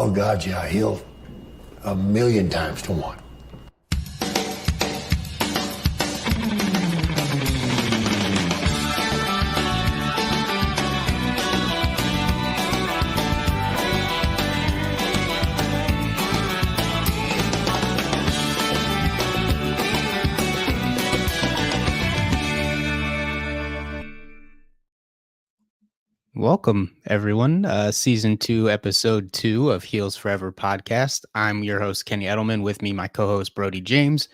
Oh, God, yeah, he'll 1,000,000 times to 1. Welcome, everyone. Season 2, Episode 2 of Heels Forever podcast. I'm your host, Kenny Edelman. With me, my co-host, Brody James.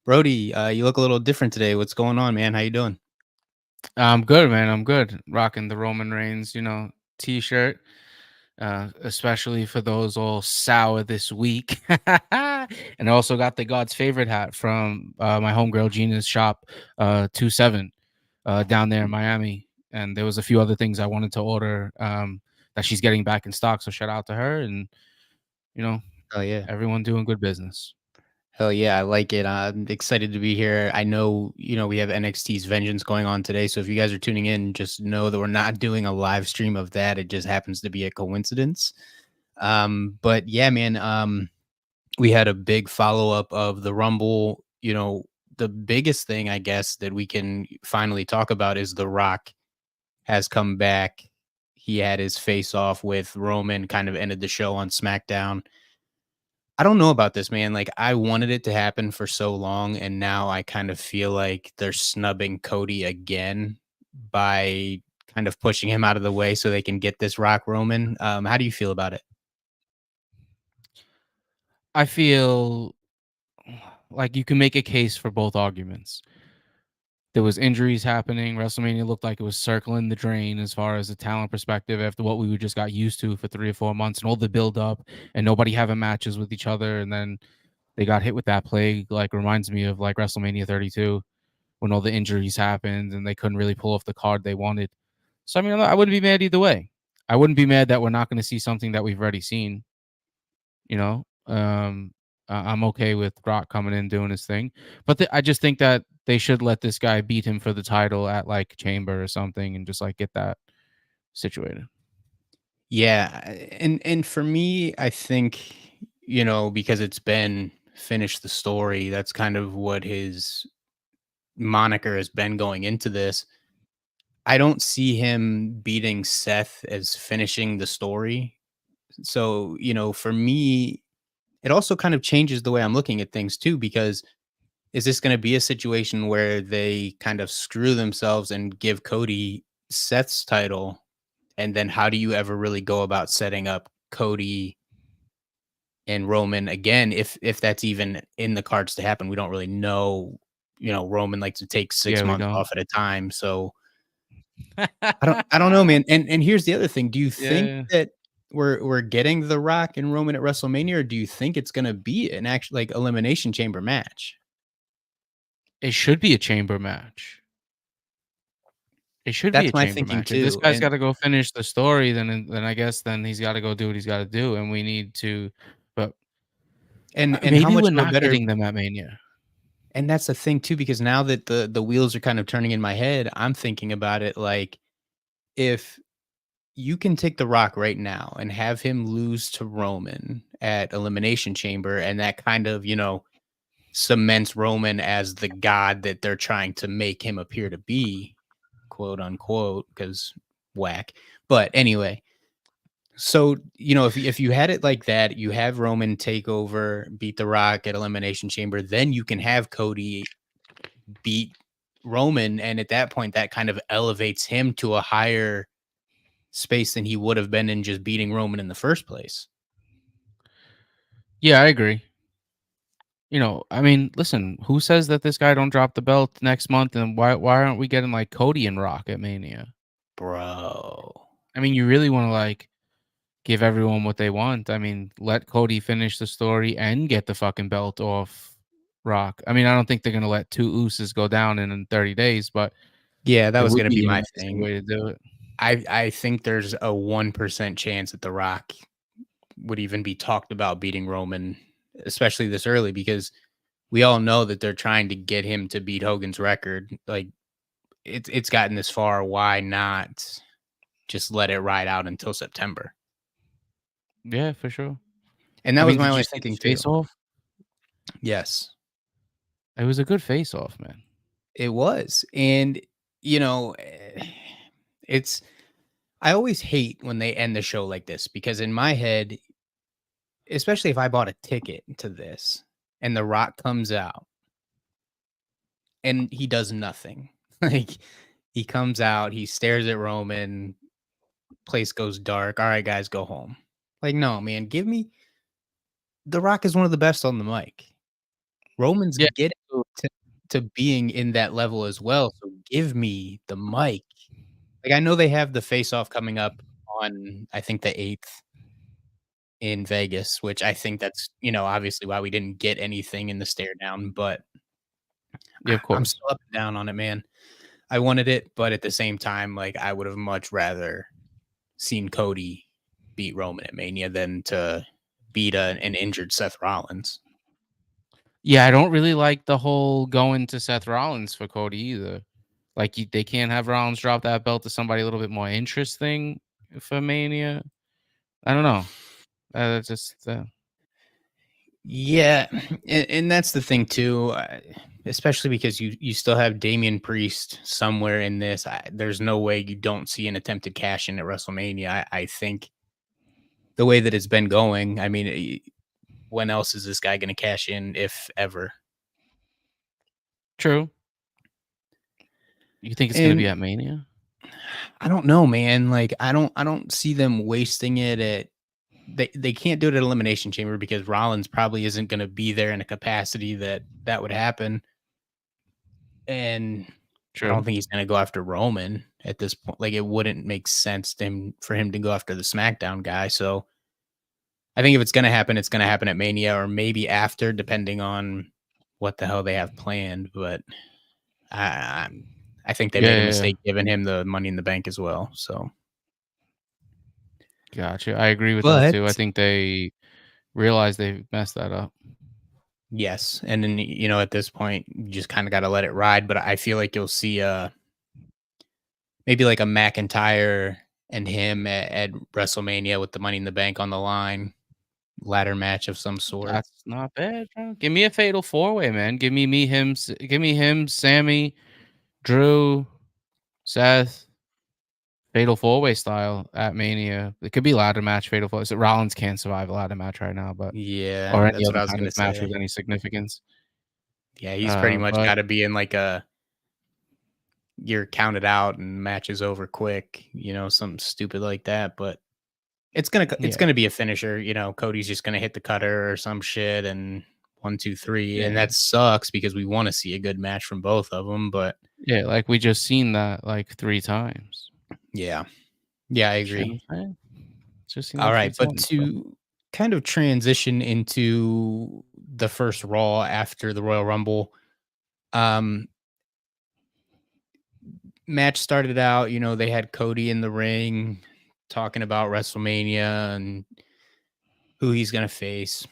Brody, you look a little different today. What's going on, man? How you doing? I'm good, man. I'm good. Rocking the Roman Reigns, t-shirt, especially for those all sour this week. And I also got the God's favorite hat from my homegirl Gina's shop, 27, down there in Miami. And there was a few other things I wanted to order that she's getting back in stock. So shout out to her, and Oh yeah. everyone doing good business. Hell yeah, I like it. I'm excited to be here. I know, we have NXT's Vengeance going on today. So if you guys are tuning in, just know that we're not doing a live stream of that. It just happens to be a coincidence. But yeah, man, we had a big follow-up of the Rumble. The biggest thing, I guess, that we can finally talk about is The Rock has come back. He had his face off with Roman, kind of ended the show on SmackDown. I don't know about this, man. Like, I wanted it to happen for so long, and now I kind of feel like they're snubbing Cody again by kind of pushing him out of the way so they can get this Rock Roman. How do you feel about it? I feel like you can make a case for both arguments. There was injuries happening. WrestleMania looked like it was circling the drain as far as the talent perspective after what we just got used to for 3 or 4 months and all the build up and nobody having matches with each other. And then they got hit with that plague. Like, reminds me of like WrestleMania 32 when all the injuries happened and they couldn't really pull off the card they wanted. So, I mean, I wouldn't be mad either way. I wouldn't be mad that we're not going to see something that we've already seen, you know? I'm okay with Rock coming in doing his thing, but I just think that they should let this guy beat him for the title at like Chamber or something, and just like get that situated. Yeah, and for me, I think, because it's been finish the story, that's kind of what his moniker has been going into this. I don't see him beating Seth as finishing the story. So, for me, it also kind of changes the way I'm looking at things too, because is this going to be a situation where they kind of screw themselves and give Cody Seth's title? And then how do you ever really go about setting up Cody and Roman again if that's even in the cards to happen? We don't really know. Roman likes to take 6 Yeah, we months don't. off at a time, so I don't know, man. And here's the other thing. Do you think Yeah, that we're getting The Rock and Roman at WrestleMania, or do you think it's gonna be an actual like elimination chamber match? it should be a chamber match. It should be That's a my chamber thinking match. If this too. guy's And got to go finish the story, then I guess then he's got to go do what he's got to do, and we need to. But and how maybe much we're of a not better getting them at Mania. and that's the thing too, because now that the wheels are kind of turning in my head, I'm thinking about it like if you can take The Rock right now and have him lose to Roman at Elimination Chamber, and that kind of, cements Roman as the god that they're trying to make him appear to be, quote unquote, because whack. But anyway, so if you had it like that, you have Roman take over, beat The Rock at Elimination Chamber, then you can have Cody beat Roman, and at that point, that kind of elevates him to a higher space than he would have been in just beating Roman in the first place. Yeah, I agree. I mean, listen, who says that this guy don't drop the belt next month? And why aren't we getting like Cody and Rock at Mania? Bro. I mean, you really want to like give everyone what they want. I mean, let Cody finish the story and get the fucking belt off Rock. I mean, I don't think they're gonna let two Usos go down in 30 days, but Yeah, that it was would gonna be be an my interesting thing. way to do it. I think there's a 1% chance that The Rock would even be talked about beating Roman, especially this early, because we all know that they're trying to get him to beat Hogan's record. Like, it's gotten this far, why not just let it ride out until September? Yeah, for sure. And that I was mean, my did you only see the thinking too. face off? Yes, It was a good face off, man. it was. And, you know, it's, I always hate when they end the show like this because in my head, especially if I bought a ticket to this and The Rock comes out and he does nothing. Like he comes out, he stares at Roman, place goes dark. All right, guys, go home. Like, no, man, give me The Rock is one of the best on the mic. Roman's Yeah. getting So to being in that level as well, so give me the mic. Like, I know they have the face-off coming up on, I think, the 8th in Vegas, which I think that's, obviously why we didn't get anything in the stare down, but yeah, of I'm course. still up and down on it, man. I wanted it, but at the same time, like, I would have much rather seen Cody beat Roman at Mania than to beat an injured Seth Rollins. Yeah, I don't really like the whole going to Seth Rollins for Cody either. Like, they can't have Rollins drop that belt to somebody a little bit more interesting for Mania. I don't know. That's just Yeah, and that's the thing too, especially because you still have Damian Priest somewhere in this. There's no way you don't see an attempted cash in at WrestleMania. I think the way that it's been going, I mean, when else is this guy going to cash in, if ever? true. You think it's gonna be And at Mania? I don't know, man. Like, I don't see them wasting it at. They can't do it at Elimination Chamber because Rollins probably isn't going to be there in a capacity that would happen. And I don't True. think he's gonna go after Roman at this point. Like, it wouldn't make sense to him for him to go after the SmackDown guy. So I think if it's gonna happen, it's gonna happen at Mania or maybe after, depending on what the hell they have planned. But I I think they Yeah, made a yeah, yeah. mistake giving him the Money in the Bank as well. So, Gotcha. I agree with that but too. I think they realize they messed that up. yes, and then at this point, you just kind of got to let it ride. But I feel like you'll see maybe like a McIntyre and him at WrestleMania with the Money in the Bank on the line, ladder match of some sort. That's not bad, bro. Give me a fatal four-way, man. Give me him, Sammy, Drew, Seth, fatal four-way style at Mania. It could be ladder match, fatal four. So Rollins can't survive a ladder match right now, but Yeah, or any that's what other I was kind of gonna match with say. any significance. Yeah, he's pretty much But got to be in like a you're counted out and match is over quick, something stupid like that. But it's yeah, gonna be a finisher. Cody's just gonna hit the cutter or some shit and 1, 2, 3, and yeah, that sucks because we want to see a good match from both of them. But yeah. Like we just seen that like 3 times. yeah, yeah, I You know agree. what I'm saying? Just seen All that three right, but times, bro. to kind of transition into the first Raw after the Royal Rumble, um, match started out, they had Cody in the ring talking about WrestleMania and who he's gonna face.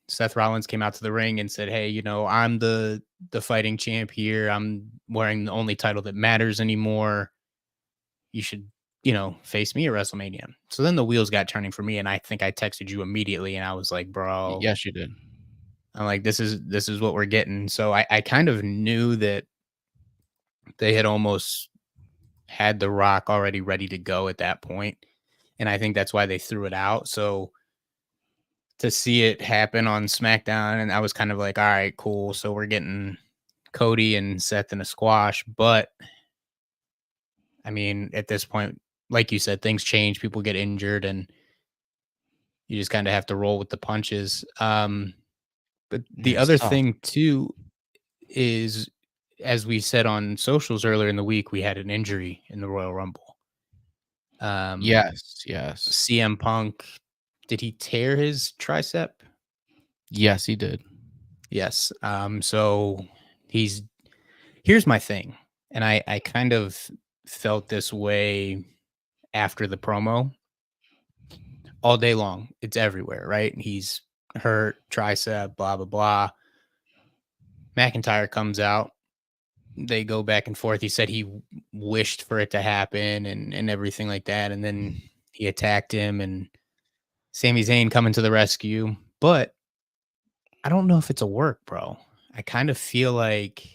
Seth Rollins came out to the ring and said, "Hey, I'm the fighting champ here. I'm wearing the only title that matters anymore. You should, face me at WrestleMania." So then the wheels got turning for me, and I think I texted you immediately, and I was like, "Bro," Yes, you did. I'm like, "This is what we're getting." So I kind of knew that they had almost had The Rock already ready to go at that point, and I think that's why they threw it out. So to see it happen on SmackDown, and I was kind of like, all right, cool. So we're getting Cody and Seth in a squash. But I mean, at this point, like you said, things change, people get injured, and you just kind of have to roll with the punches. But Yeah, the it's other tough. thing too is, as we said on socials earlier in the week, we had an injury in the Royal Rumble. Um, Yes, yes. CM Punk, did he tear his tricep? Yes, he did. Yes. So he's here's my thing, and I kind of felt this way after the promo all day long. It's everywhere, right? He's hurt, tricep, blah blah blah. McIntyre comes out. They go back and forth. He said he wished for it to happen and everything like that, and then he attacked him and Sami Zayn coming to the rescue, but I don't know if it's a work, bro. I kind of feel like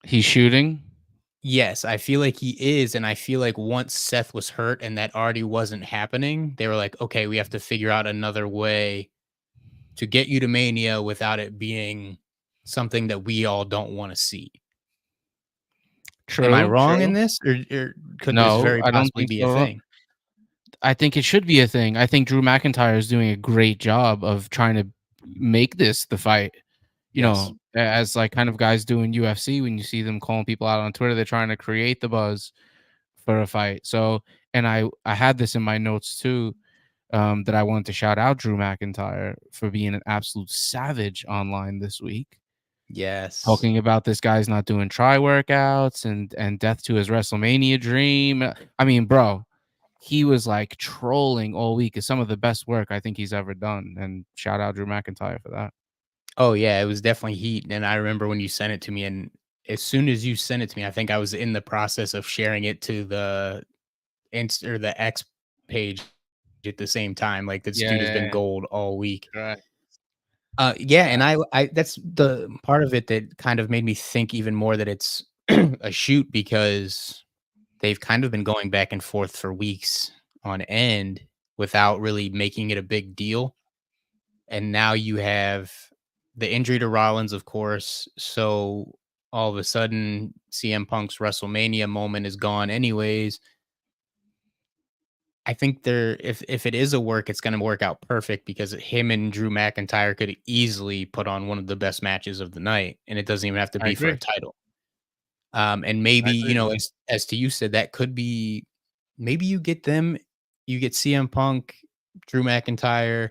He's shooting. yes, I feel like he is, and I feel like once Seth was hurt and that already wasn't happening, they were like, "Okay, we have to figure out another way to get you to Mania without it being something that we all don't wanna see." Am I True, wrong in true. this, or could this No, very I don't possibly think be a so. thing? I think it should be a thing. I think Drew McIntyre is doing a great job of trying to make this the fight. Yes. As like kind of guys do in UFC when you see them calling people out on Twitter, they're trying to create the buzz for a fight. So, and I had this in my notes too, that I wanted to shout out Drew McIntyre for being an absolute savage online this week, Yes. talking about this guy's not doing try workouts and death to his WrestleMania dream. I mean, bro, he was like trolling all week. Is some of the best work I think he's ever done. And shout out Drew McIntyre for that. Oh, yeah, it was definitely heat, and I remember when you sent it to me, and as soon as you sent it to me, I think I was in the process of sharing it to the Inst or the X page at the same time, like, this Yeah, dude has yeah, been yeah. gold all week. Right. Yeah, and I that's the part of it that kind of made me think even more that it's a shoot because they've kind of been going back and forth for weeks on end without really making it a big deal. And now you have the injury to Rollins, of course. So all of a sudden, CM Punk's WrestleMania moment is gone, anyways. I think if it is a work, it's going to work out perfect because him and Drew McIntyre could easily put on one of the best matches of the night, and it doesn't even have to I be for a agree. title. And I maybe agree. as to you said, that could be maybe you get them, you get CM Punk, Drew McIntyre,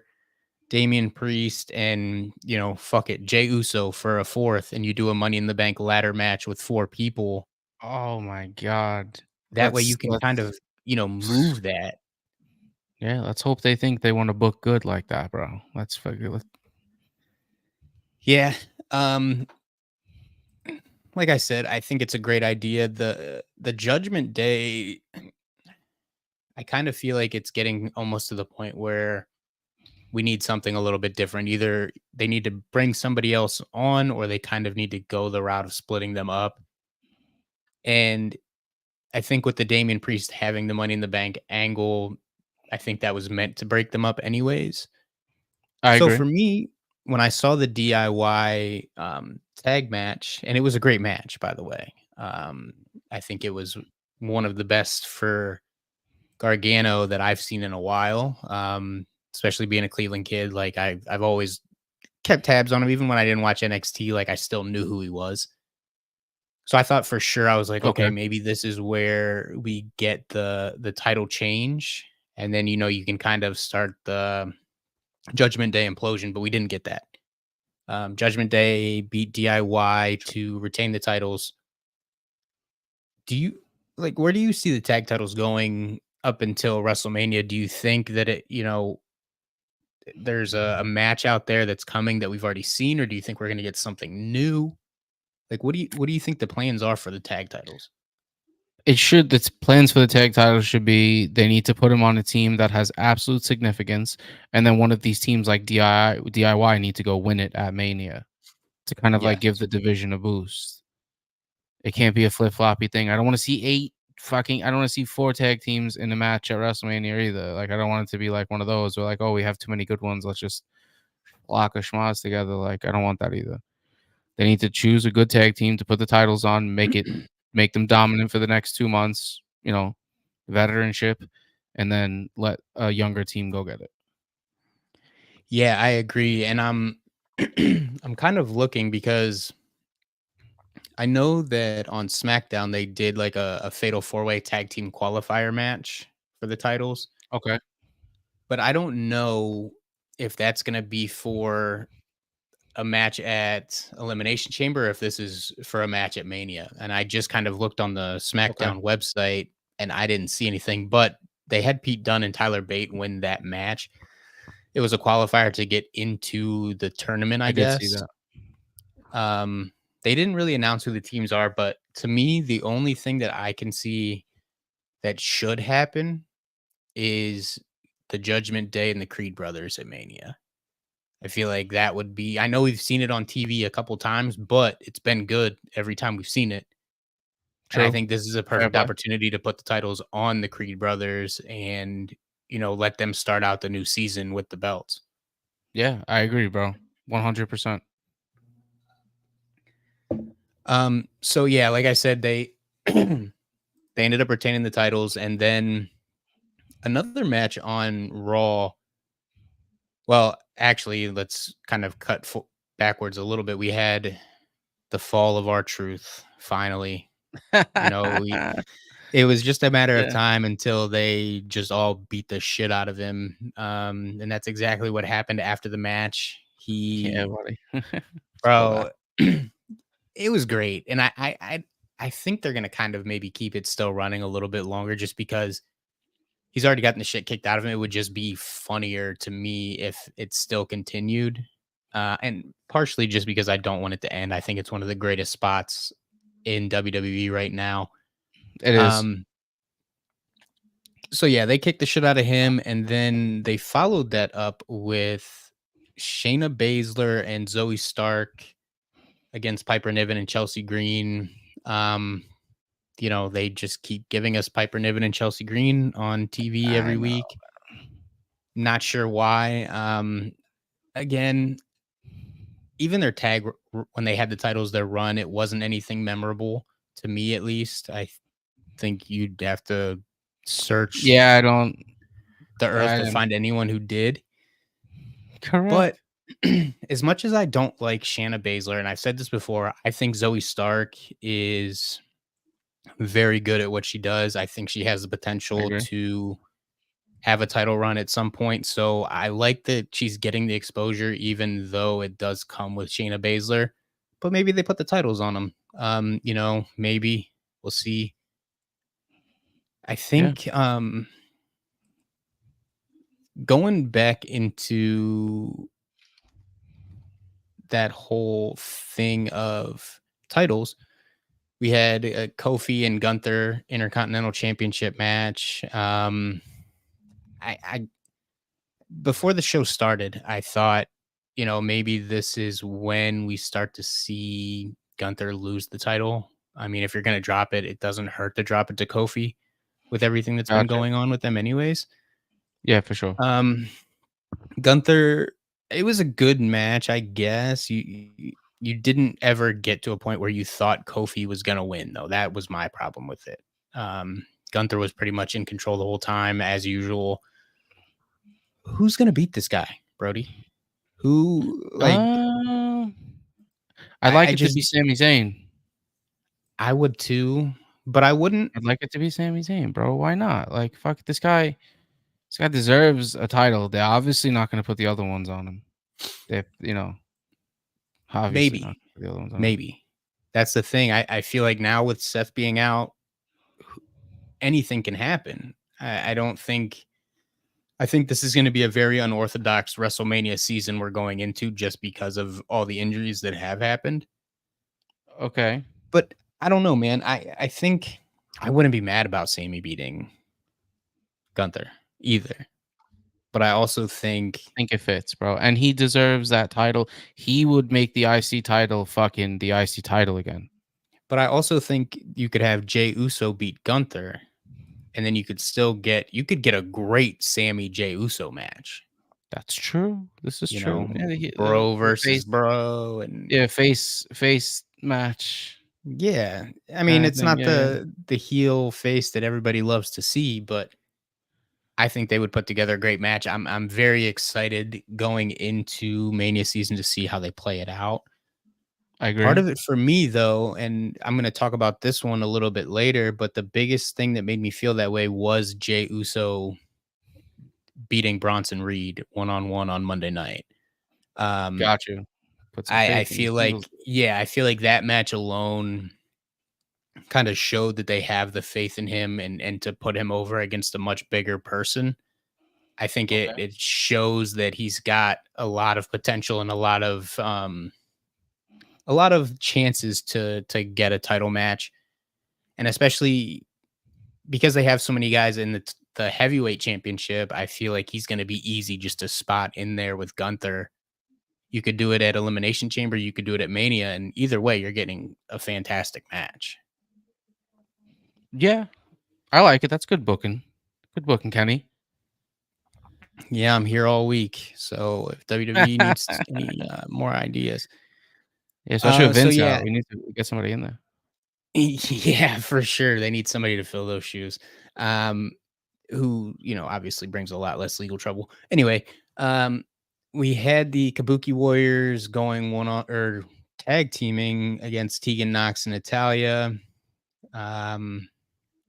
Damian Priest, and fuck it, Jay Uso for a fourth, and you do a Money in the Bank ladder match with four people. Oh my god. That way you can kind Let's of move that. yeah, let's hope they think they want to book good like that, bro. Let's figure Yeah. Um, like I said, I think it's a great idea. The Judgment Day, I kind of feel like it's getting almost to the point where we need something a little bit different. Either they need to bring somebody else on or they kind of need to go the route of splitting them up. And I think with the Damian Priest having the Money in the Bank angle, I think that was meant to break them up anyways. I So agree. for me, when I saw the DIY tag match, and it was a great match, by the way, I think it was one of the best for Gargano that I've seen in a while. Especially being a Cleveland kid, like I've always kept tabs on him, even when I didn't watch NXT. Like I still knew who he was. So I thought for sure I was like, okay, Okay. maybe this is where we get the title change, and then you can kind of start the Judgment Day implosion, but we didn't get that. Judgment Day beat DIY to retain the titles. Do you like where do you see the tag titles going up until WrestleMania? Do you think that there's a match out there that's coming that we've already seen, or do you think we're gonna get something new? Like what do you think the plans are for the tag titles? It should the plans for the tag titles should be they need to put him on a team that has absolute significance, and then one of these teams like DIY need to go win it at Mania to kind of like give Yes. the division a boost. It can't be a flip floppy thing. I don't want to see I don't want to see four tag teams in a match at WrestleMania either. Like I don't want it to be like one of those where like, oh, we have too many good ones. Let's just lock a schmoz together. Like I don't want that either. They need to choose a good tag team to put the titles on, make them dominant for the next 2 months, veteranship, and then let a younger team go get it. Yeah, I agree, and I'm I'm kind of looking because I know that on SmackDown they did like a fatal four-way tag team qualifier match for the titles, Okay. but I don't know if that's gonna be for a match at Elimination Chamber, or if this is for a match at Mania. And I just kind of looked on the Okay. SmackDown website and I didn't see anything, but they had Pete Dunne and Tyler Bate win that match. It was a qualifier to get into the tournament, I I did see guess. that. Um, they didn't really announce who the teams are, but to me, the only thing that I can see that should happen is the Judgment Day and the Creed brothers at Mania. I feel like that would be. I know we've seen it on TV a couple times, but it's been good every time we've seen it. And I True. think this is a Fair perfect play. opportunity to put the titles on the Creed brothers and, let them start out the new season with the belts. Yeah, I agree, bro. 100%. So yeah, like I said, they they ended up retaining the titles, and then another match on Raw. Well, actually, let's kind of backwards a little bit. We had the fall of R-Truth finally. It was just a matter of Yeah. time until they just all beat the shit out of him. And that's exactly what happened after the match. Yeah, He, buddy. Let's go back. bro, it was great. And I think they're gonna kind of maybe keep it still running a little bit longer just because he's already gotten the shit kicked out of him. It would just be funnier to me if it still continued. And partially just because I don't want it to end. I think it's one of the greatest spots in WWE right now. It is. Um, so yeah, they kicked the shit out of him, and then they followed that up with Shayna Baszler and Zoe Stark against Piper Niven and Chelsea Green. Um, they just keep giving us Piper Niven and Chelsea Green on TV I every know. week. Not sure why. Again, even their when they had the titles, their run, it wasn't anything memorable to me, at least. I think you'd have to search Yeah, I don't. the earth I to didn't. find anyone who did. But Correct. as much as I don't like Shanna Baszler, and I've said this before, I think Zoe Stark is very good at what she does. I think she has the I potential agree. to have a title run at some point. So I like that she's getting the exposure, even though it does come with Shayna Baszler. But maybe they put the titles on them. Maybe we'll see. I Yeah. think going back into that whole thing of titles, we had Kofi and Gunther Intercontinental Championship match. I before the show started, I thought, maybe this is when we start to see Gunther lose the title. I mean, if you're going to drop it, it doesn't hurt to drop it to Kofi with everything that's been Gotcha. going on with them, anyways. Yeah, for sure. Um, Gunther, it was a good match, I guess. You didn't ever get to a point where you thought Kofi was going to win, though. That was my problem with it. Gunther was pretty much in control the whole time, as usual. Who's going to beat this guy, Brody? Who, like, Uh, I'd I like it to be just, Sami Zayn. I would too, but I wouldn't. I'd like it to be Sami Zayn, bro. Why not? Like, fuck, this guy. This guy deserves a title. They're obviously not going to put the other ones on him. They, obviously not Maybe, gonna put the other ones on him. maybe. That's the thing. I feel like now with Seth being out, anything can happen. I don't think. I think this is going to be a very unorthodox WrestleMania season we're going into just because of all the injuries that have happened. Okay. But I don't know, man. I think I wouldn't be mad about Sammy beating Gunther either. But I also think, I think it fits, bro. And he deserves that title. He would make the IC title fucking the IC title again. you could have Jey Uso beat Gunther, and then you could get a great Sammy Jey Uso match. That's true. This is You true. know, Yeah, bro the versus bro, and face match yeah. I mean, kind of it's thing. not Yeah. the heel face that everybody loves to see, but I think they would put together a great match. I'm very excited going into Mania season to see how they play it out. I Part agree. of it for me, though, and I'm going to talk about this one a little bit later, but the biggest thing that made me feel that way was Jey Uso beating Bronson Reed one-on-one on Monday night. Got you. Put some I faith in the feel singles. like, yeah, I feel like that match alone kind of showed that they have the faith in him, and to put him over against a much bigger person. I think Okay. it shows that he's got a lot of potential and a lot of chances to get a title match, and especially because they have so many guys in the heavyweight championship, I feel like he's going to be easy just to spot in there with Gunther. You could do it at Elimination Chamber, you could do it at Mania, and either way, you're getting a fantastic match. Yeah, I like it. That's good booking. Good booking, Kenny. Yeah, I'm here all week. So if WWE needs any more ideas, Yeah, especially with so Vince yeah, out, we need to get somebody in there. yeah, for sure, they need somebody to fill those shoes. Um, who obviously brings a lot less legal trouble. Anyway, um, we had the Kabuki Warriors going one on or tag teaming against Tegan Knox and Natalia. Um,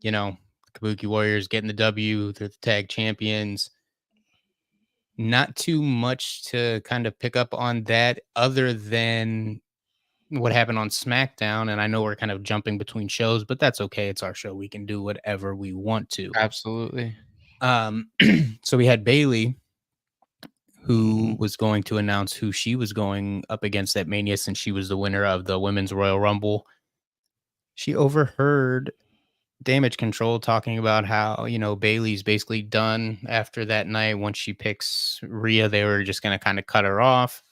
Kabuki Warriors getting the W. They're the tag champions. Not too much to kind of pick up on that other than what happened on SmackDown. And I know we're kind of jumping between shows, but that's okay. It's our show. We can do whatever we want to. Absolutely. Um, so we had Bailey, who Mhm. was going to announce who she was going up against at Mania since she was the winner of the Women's Royal Rumble. She overheard Damage Control talking about how, Bailey's basically done after that night. Once she picks Rhea, they were just going to kind of cut her off.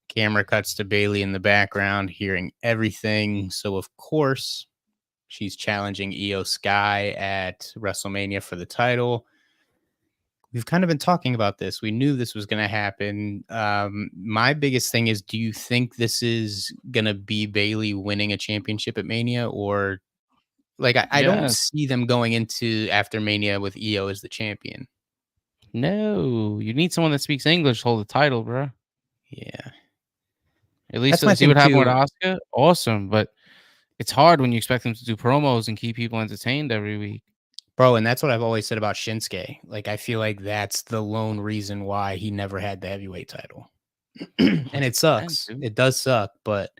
Camera cuts to Bailey in the background, hearing everything. So, of course, she's challenging Io Sky at WrestleMania for the title. We've kind of been talking about this. We knew this was going to happen. My biggest thing is, do you think this is going to be Bailey winning a championship at Mania, or like I don't Yes. see them going into after Mania with Io as the champion? No, you need someone that speaks English to hold the title, bro. Yeah, At least that's my see thing what happened with too, Asuka. Awesome, but it's hard when you expect them to do promos and keep people entertained every week. bro. And that's what I've always said about Shinsuke. Like, I feel like that's the lone reason why he never had the heavyweight title, and it 100%, sucks. dude. It does suck, but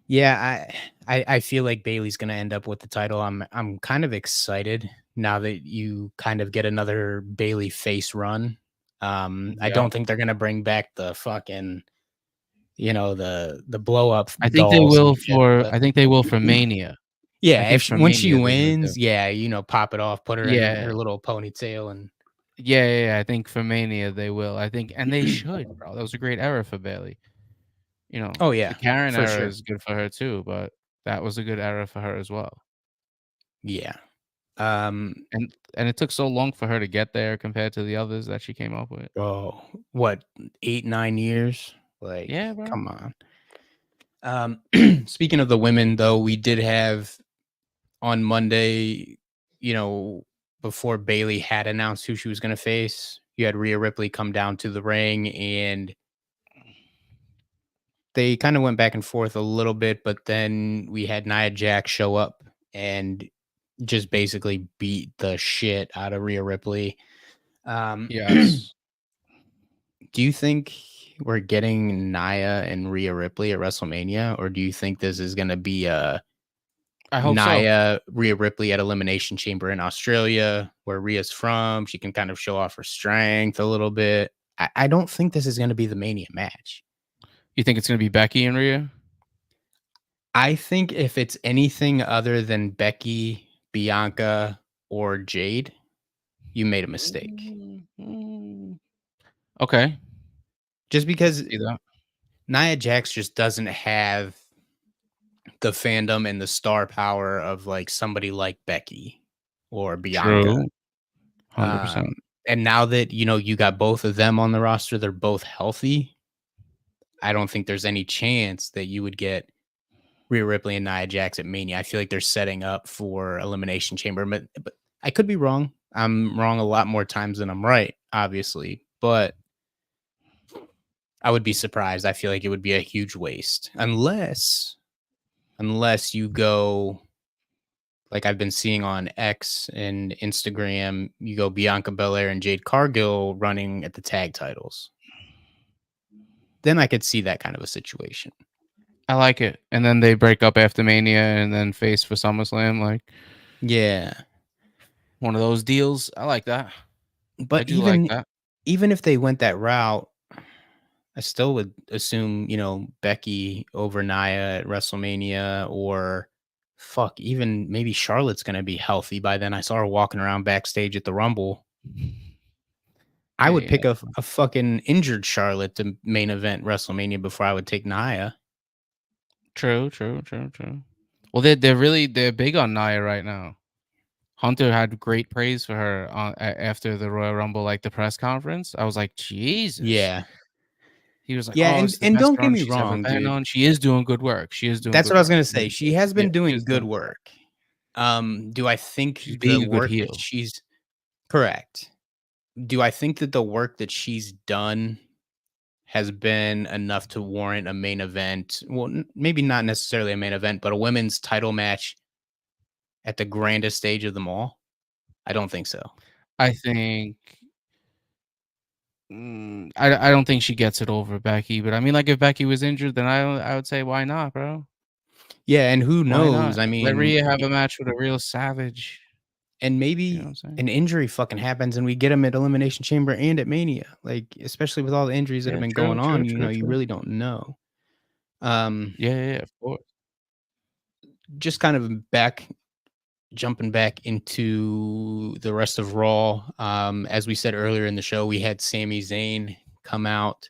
yeah, I feel like Bailey's gonna end up with the title. I'm kind of excited now that you kind of get another Bailey face run. I Yeah. don't think they're gonna bring back the fucking the blow up I think they dolls will and shit. for But I think they will for Mania. I yeah, think if for when she Mania they would do. wins, yeah, pop it off, put her in Yeah. her little ponytail, and Yeah, I think for Mania they will. I think and they should, bro. That was a great era for Bailey. oh The yeah, Karen for era sure, is good for her too, but that was a good era for her as well. yeah. Um, And it took so long for her to get there compared to the others that she came up with. oh, what 8 9 years? Like, Yeah, bro. come on. Speaking of the women, though, we did have on Monday, before Bailey had announced who she was going to face, you had Rhea Ripley come down to the ring, and they kind of went back and forth a little bit, but then we had Nia Jax show up and just basically beat the shit out of Rhea Ripley. Do Yes. you think we're getting Nia and Rhea Ripley at WrestleMania, or do you think this is going to be a I hope so. Nia, Rhea Ripley at Elimination Chamber in Australia, where Rhea's from? She can kind of show off her strength a little bit. I don't think this is going to be the Mania match. You think it's gonna be Becky and Rhea? I think if it's anything other than Becky, Bianca, or Jade, you made a mistake. Mm. Okay. Just because See that. Nia Jax just doesn't have the fandom and the star power of like somebody like Becky or Bianca. True. 100%. And now that you got both of them on the roster, they're both healthy. I don't think there's any chance that you would get Rhea Ripley and Nia Jax at Mania. I feel like they're setting up for Elimination Chamber, but I could be wrong. I'm wrong a lot more times than I'm right, obviously, but I would be surprised. I feel like it would be a huge waste unless you go like I've been seeing on X and Instagram, you go Bianca Belair and Jade Cargill running at the tag titles. Then I could see that kind of a situation. I like it. And then they break up after Mania and then face for SummerSlam, like Yeah. one of those deals. I like that. I But do like even that. even if they went that route, I still would assume, Becky over Nia at WrestleMania or fuck, even maybe Charlotte's gonna be healthy by then. I saw her walking around backstage at the Rumble. I would Yeah, pick a fucking injured Charlotte to main event WrestleMania before I would take Nia. true, true, true, true. Well, they're big on Nia right now. Hunter had great praise for her after the Royal Rumble, like the press conference. I was like, Jesus. Yeah. He was like, Yeah, "Oh, and it's the and best don't get run me she's ever wrong, been dude. on." She is doing good work. She is doing That's good what I was work. gonna She say. is She has yeah, been she doing is good doing good work. work. Do I think She's the being a good work that heel. she's correct. Do I think that the work that she's done has been enough to warrant a main event? Well, maybe not necessarily a main event, but a women's title match at the grandest stage of them all? I don't think so. I think I don't think she gets it over Becky, but I mean, like, if Becky was injured, then I would say, "Why not, bro? Yeah, and who Why knows? not? I Let mean, Rhea have a match with a real savage." and You know what maybe I'm saying? an injury fucking happens and we get him at Elimination Chamber and at Mania. Like, especially with all the injuries that have Yeah, been true, going true, on, true, you true. really don't know. Um, Yeah, yeah, yeah, of course. just kind of jumping back into the rest of Raw. As we said earlier in the show, we had Sami Zayn come out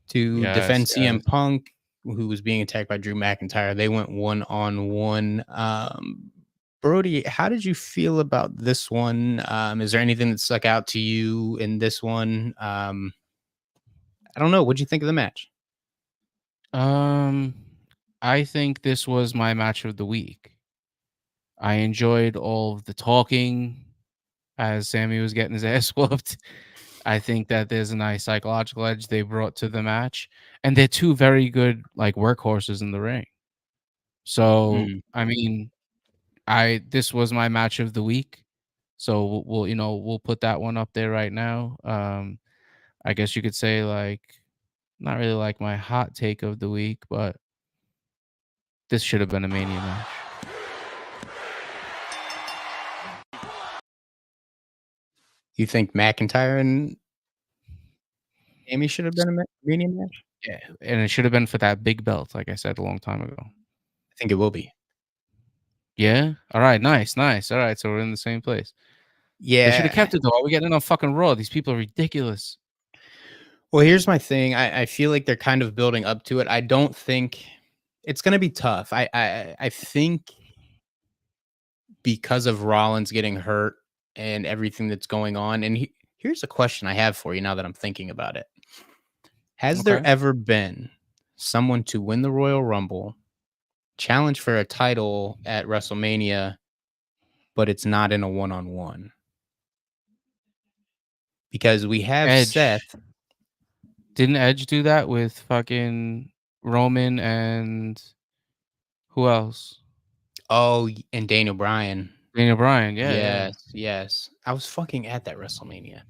to Yes, defend CM yes. Punk, who was being attacked by Drew McIntyre. They went one on one. Brody, how did you feel about this one? Is there anything that stuck out to you in this one? I don't know. What'd you think of the match? Um, I think this was my match of the week. I enjoyed all of the talking as Sammy was getting his ass whooped. I think that there's a nice psychological edge they brought to the match, and they're two very good like workhorses in the ring. So, Mm. I mean, I this was my match of the week. So we'll put that one up there right now. I guess you could say like not really like my hot take of the week, but this should have been a Mania match. You think McIntyre and Amy should have been a Mania match? Yeah, and it should have been for that big belt, like I said a long time ago. I think it will be. Yeah. All right. Nice. Nice. All right. So we're in the same place. They should have Yeah. kept it though. Why are we getting it on fucking Raw? These people are ridiculous. Well, here's my thing. I feel like they're kind of building up to it. I don't think it's going to be tough. I think because of Rollins getting hurt and everything that's going on. And here's a question I have for you now that I'm thinking about it. Has there Okay. ever been someone to win the Royal Rumble, challenge for a title at WrestleMania, but it's not in a one-on-one? Because we have Edge. Seth. Didn't Edge do that with fucking Roman and who else? Oh, and Daniel Bryan. Daniel Bryan. Yeah, yeah. Yes, yes. I was fucking at that WrestleMania.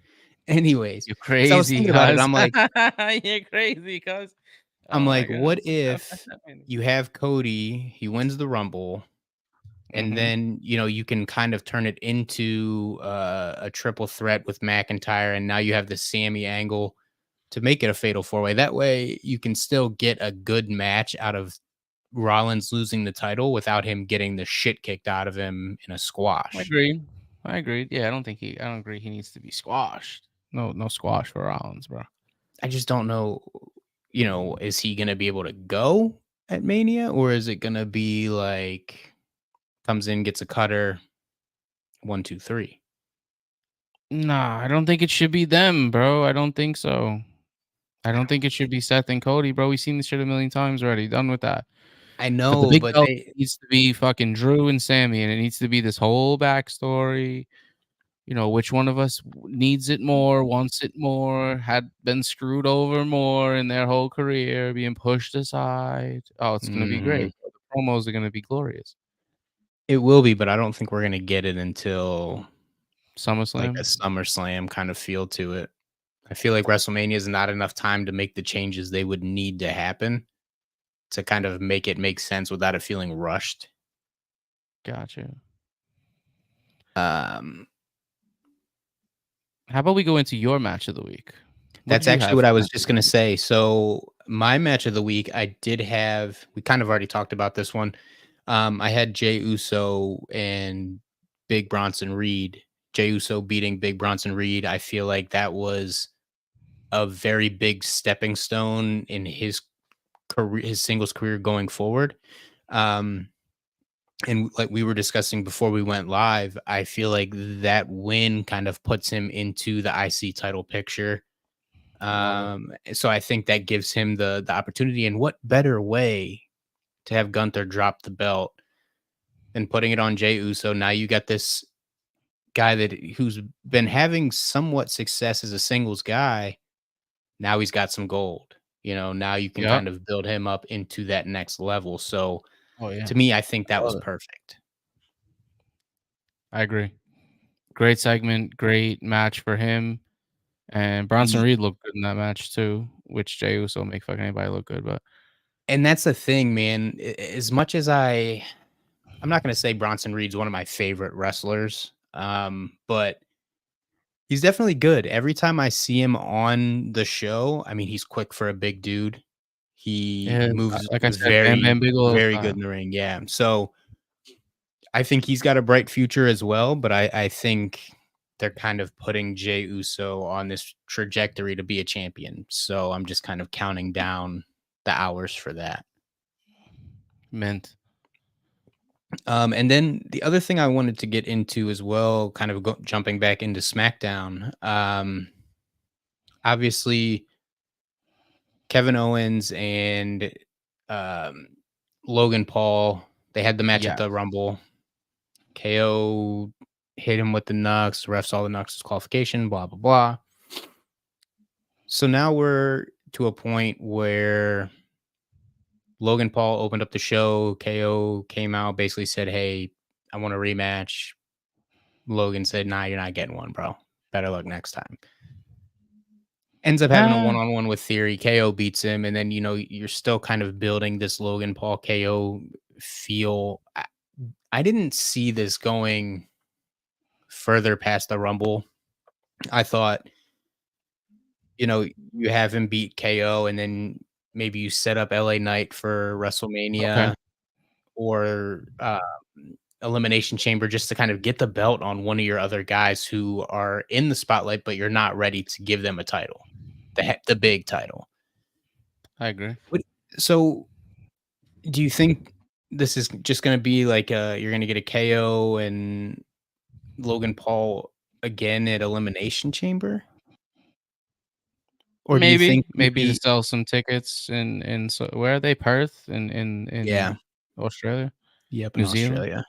Anyways, You're because I was crazy, thinking about it, cuz. You're crazy, cuz. I'm Oh my like, god. what if you have Cody, he wins the Rumble, and Mm-hmm. then you can kind of turn it into a triple threat with McIntyre, and now you have the Sammy angle to make it a fatal four way. That way, you can still get a good match out of Rollins losing the title without him getting the shit kicked out of him in a I squash. agree. I agree. Yeah, I don't agree he needs to be squashed. No, no squash for Rollins, bro. I just don't know, is he gonna be able to go at Mania, or is it gonna be like comes in, gets a cutter, 1, 2, 3? Nah, I don't think it should be them, bro. I don't think so. I don't think it should be Seth and Cody, bro. We've seen this shit a million times already. Done with that. I But the know, big but belt they needs to be fucking Drew and Sammy, and it needs to be this whole backstory. You know, which one of us needs it more, wants it more, had been screwed over more in their whole career, being pushed aside. Oh, it's gonna be Mhm. great. The promos are gonna be glorious. It will be, but I don't think we're gonna get it until like a SummerSlam. SummerSlam kind of feel to it. I feel like WrestleMania is not enough time to make the changes they would need to happen to kind of make it make sense without it feeling rushed. Gotcha. Um, How about we go into your match of the week? What that's did you actually have what for I was match of just the gonna week? say. So my match of the week, I did have. We kind of already talked about this one. I had Jey Uso and Big Bronson Reed. Jey Uso beating Big Bronson Reed. I feel like that was a very big stepping stone in his career, his singles career going forward. Um, and like we were discussing before we went live, I feel like that win kind of puts him into the IC title picture. Love it. So I think that gives him the opportunity. And what better way to have Gunther drop the belt than putting it on Jey Uso? Now you got this guy who's been having somewhat success as a singles guy. Now he's got some gold. Now you can Yep. kind of build him up into that next level. So Oh yeah. to me, I think I that was love it. perfect. I agree. Great segment, great match for him. And Bronson Ye Reed looked good in that match too, which Jey Uso make fucking anybody look good, but And that's the thing, man. As much as I'm not gonna say Bronson Reed's one of my favorite wrestlers, but he's definitely good. Every time I see him on the show, I mean, he's quick for a big dude. He yeah, moves like I said, Bam very, Bam Bigelow very good style. in the ring. Yeah. So I think he's got a bright future as well, but I think they're kind of putting Jey Uso on this trajectory to be a champion. So I'm just kind of counting down the hours for that. Mint. And then the other thing I wanted to get into as well, kind of jumping back into SmackDown. Obviously, Kevin Owens and um, Logan Paul, they had the match at Yes. the Rumble. KO hit him with the Nux. Refs saw the Nux disqualification, blah, blah, blah. So now we're to a point where Logan Paul opened up the show. KO came out, basically said, "Hey, I want a rematch." Logan said, "Nah, you're not getting one, bro. Better luck next time." Ends up having a Ah, one-on-one with Theory. KO beats him, and then you're still kind of building this Logan Paul KO feel. I didn't see this going further past the Rumble. I thought, you have him beat KO, and then maybe you set up LA Knight for okay. WrestleMania or Elimination Chamber just to kind of get the belt on one of your other guys who are in the spotlight, but you're not ready to give them a title, the big title. I agree. What so, do you think this is just gonna be like, you're gonna get a KO and Logan Paul again at Elimination Chamber? Or do you think Maybe to maybe sell some tickets in so where are they? Perth Yeah. in Australia? Yep, in New Zealand? Australia.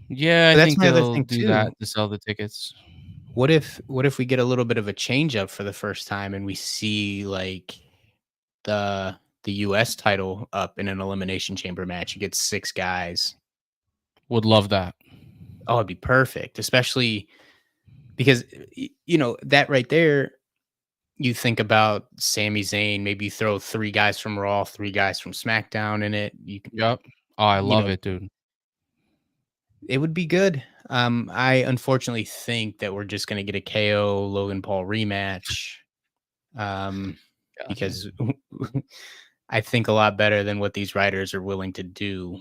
Yeah, I But that's think my other they'll thing do too. that to sell the tickets. What if we get a little bit of a change up for the first time and we see, like, the US title up in an Elimination Chamber match? You get 6 guys. Would love that. Oh, it'd be perfect, especially because, that right there, you think about Sami Zayn, maybe you throw 3 guys from Raw, 3 guys from SmackDown in it. Yep. Oh, I You love know, it, dude. it would be good. I unfortunately think that we're just gonna get a KO Logan Paul rematch, um, Gotcha. because I think a lot better than what these writers are willing to do.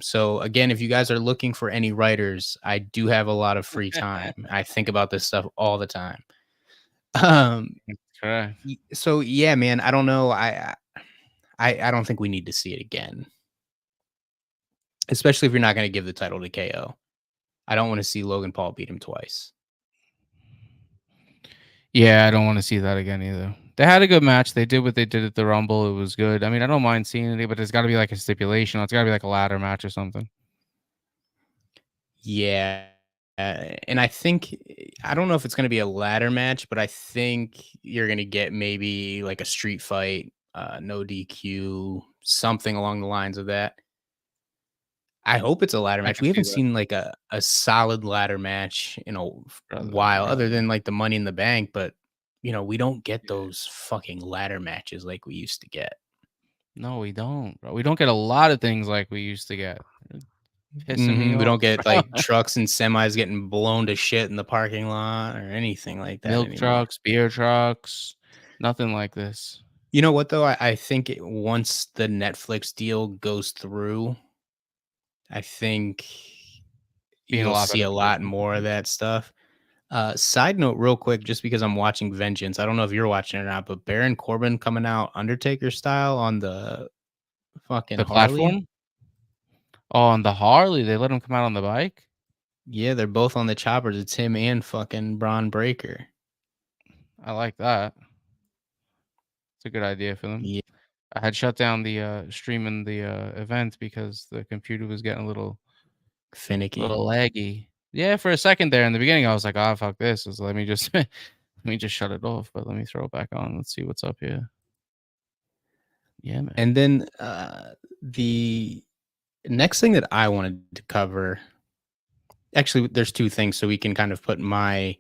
So again, if you guys are looking for any writers, I do have a lot of free time. I think about this stuff all the time. Um, Correct. so yeah, man, I don't know. I don't think we need to see it again, especially if you're not going to give the title to KO. I don't want to see Logan Paul beat him twice. Yeah, I don't wanna see that again either. They had a good match. They did what they did at the Rumble. It was good. I mean, I don't mind seeing it, but there's gotta be like a stipulation. It's gotta be like a ladder match or something. Yeah. And I think I don't know if it's going to be a ladder match, but I think you're going to get maybe like a street fight, no DQ, something along the lines of that. I hope it's a ladder I match. can We see haven't that. seen like a solid ladder match in a Brother, while, other brother. than like the Money in the Bank. But we don't get Yeah. those fucking ladder matches like we used to get. No, we don't, bro. We don't get a lot of things like we used to get. Pissing me We don't off, get bro. like trucks and semis getting blown to shit in the parking lot or anything like that Milk anymore. trucks, beer trucks, nothing like this. You know what though? I think once the Netflix deal goes through, I think Be in a you'll lot see better a lot position. more of that stuff. Side note, real quick, just because I'm watching Vengeance, I don't know if you're watching it or not, but Baron Corbin coming out Undertaker style on the fucking The Harley. platform? Oh, on the Harley, they let him come out on the bike? Yeah, they're both on the choppers. It's him and fucking Braun Breaker. I like that. It's a good idea for them. Yeah, I had shut down the, streaming the, event because the computer was getting a finicky. little laggy. Yeah, for a second there in the beginning, I was like, "Ah, fuck this." So let me just let me just shut it off, but let me throw it back on. Let's see what's up here. Yeah, man. And then the next thing that I wanted to cover, actually, there's two things, so we can kind of put my.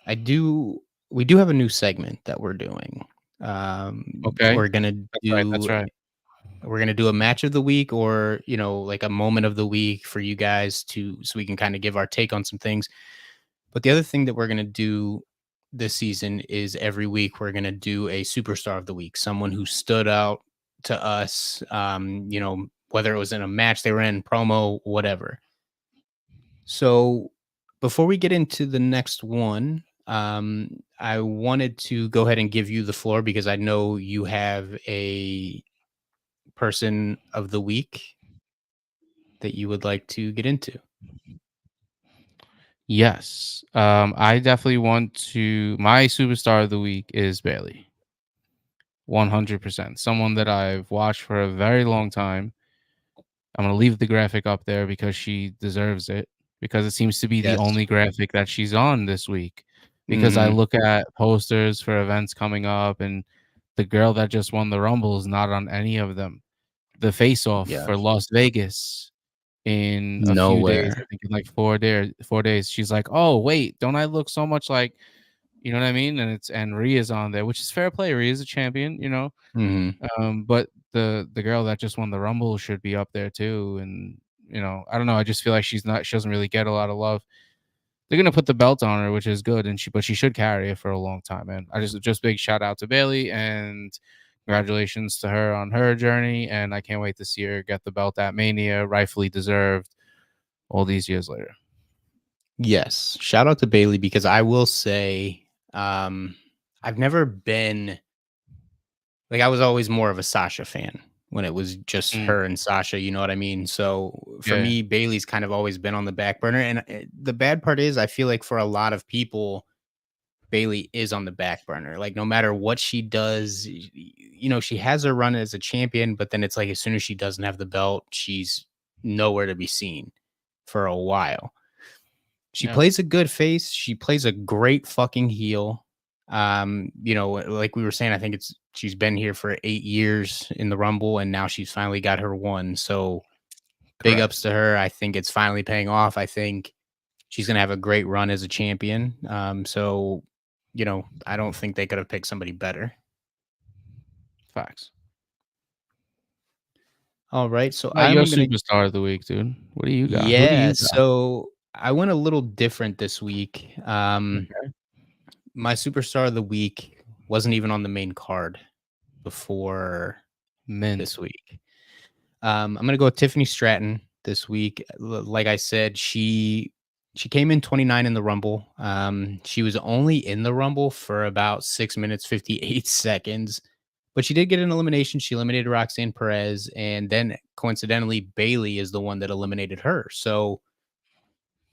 I do. We do have a new segment that we're doing. Okay. We're gonna That's right, that's do. right. We're gonna do a match of the week, or like a moment of the week for you guys so we can kind of give our take on some things. But the other thing that we're gonna do this season is every week we're gonna do a superstar of the week, someone who stood out to us. Whether it was in a match they were in, promo, whatever. So before we get into the next one, I wanted to go ahead and give you the floor because I know you have a person of the week that you would like to get into. Yes. I definitely want to my superstar of the week is Bailey. 100%. Someone that I've watched for a very long time. I'm gonna leave the graphic up there because she deserves it, because it seems to be the Yes. only graphic that she's on this week. Because I Mhm. look at posters for events coming up, and the girl that just won the Rumble is not on any of them. The Face Off Yeah. for Las Vegas in a few days, I Nowhere. think in like 4 days. She's like, "Oh, wait, don't I look so much like," you know what I mean? And Rhea's on there, which is fair play. Rhea's a champion, you know. Mhm. But the girl that just won the Rumble should be up there too. And I don't know. I just feel like she doesn't really get a lot of love. They're gonna put the belt on her, which is good, and she should carry it for a long time. And I just big shout out to Bailey and congratulations to her on her journey. And I can't wait to see her get the belt at Mania, rightfully deserved, all these years later. Yes. Shout out to Bailey because I will say, um, I've never been like I was always more of a Sasha fan when it was just Mm, her and Sasha, you know what I mean? So for yeah, me, Bailey's kind of always been on the back burner. And the bad part is, I feel like for a lot of people, Bailey is on the back burner. Like no matter what she does, she has her run as a champion, but then it's like as soon as she doesn't have the belt, she's nowhere to be seen for a while. She yeah, plays a good face. She plays a great fucking heel. Like we were saying, I think she's been here for 8 years in the Rumble, and now she's finally got her one. So big ups correct. to her. I think it's finally paying off. I think she's gonna have a great run as a champion. I don't think they could have picked somebody better. Facts. All right, so Not your I'm gonna superstar of the week, dude. What do you got? Who do yeah. you got? So I went a little different this week. Okay. My superstar of the week wasn't even on the main card before this Mint. week. I'm gonna go with Tiffany Stratton this week. Like I said, she came in 29 in the Rumble. She was only in the Rumble for about 6 minutes 58 seconds, but she did get an elimination. She eliminated Roxanne Perez, and then coincidentally, Bailey is the one that eliminated her. So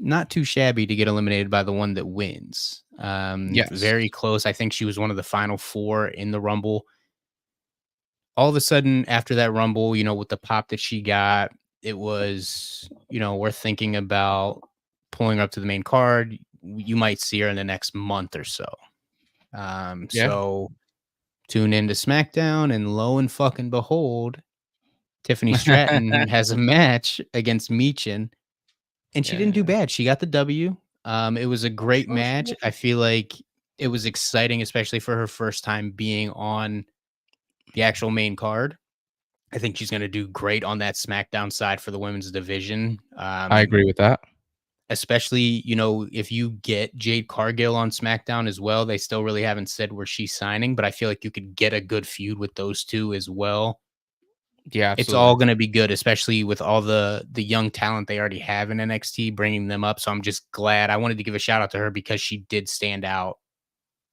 not too shabby to get eliminated by the one that wins. Yes. Very close. I think she was one of the final four in the Rumble. All of a sudden, after that Rumble, with the pop that she got, it was, we're thinking about pulling her up to the main card. You might see her in the next month or so. Yeah. So tune into SmackDown, and lo and fucking behold, Tiffany Stratton has a match against Meechin, and she didn't do Yeah. bad. She got the W. It was a great Oh, she match. did. I feel like it was exciting, especially for her first time being on the actual main card. I think she's going to do great on that SmackDown side for the women's division. I agree with that. especially, if you get Jade Cargill on SmackDown as well. They still really haven't said where she's signing, but I feel like you could get a good feud with those two as well. Yeah, It's all absolutely. going to be good, especially with all the young talent they already have in NXT, bringing them up. So I'm just glad. I wanted to give a shout out to her because she did stand out